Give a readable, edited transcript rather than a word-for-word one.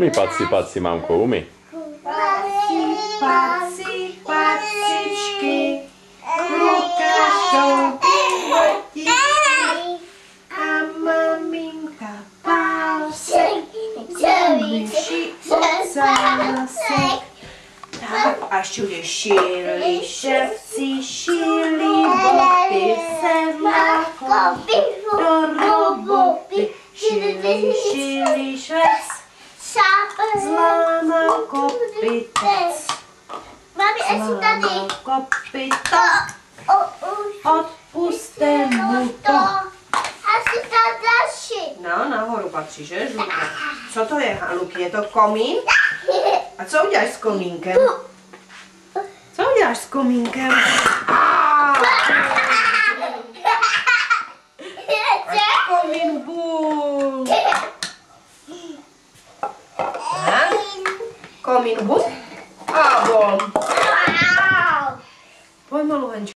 Umí, paci, mamko, umí. Pacičky, Lukášovi botičky a maminka pásek, myši ocásek. Tak a všude šili ševci, šili boty, sedlákovi do roboty, šili švec, zlámal kopytec. Zlámal kopytec, odpuste mu to. Asi tam další. No, nahoru patří, že, Žulka? Co to je, Haluky? Je to komín? A co uděláš s komínkem? Co uděláš s komínkem? Komín bum. Komín bum?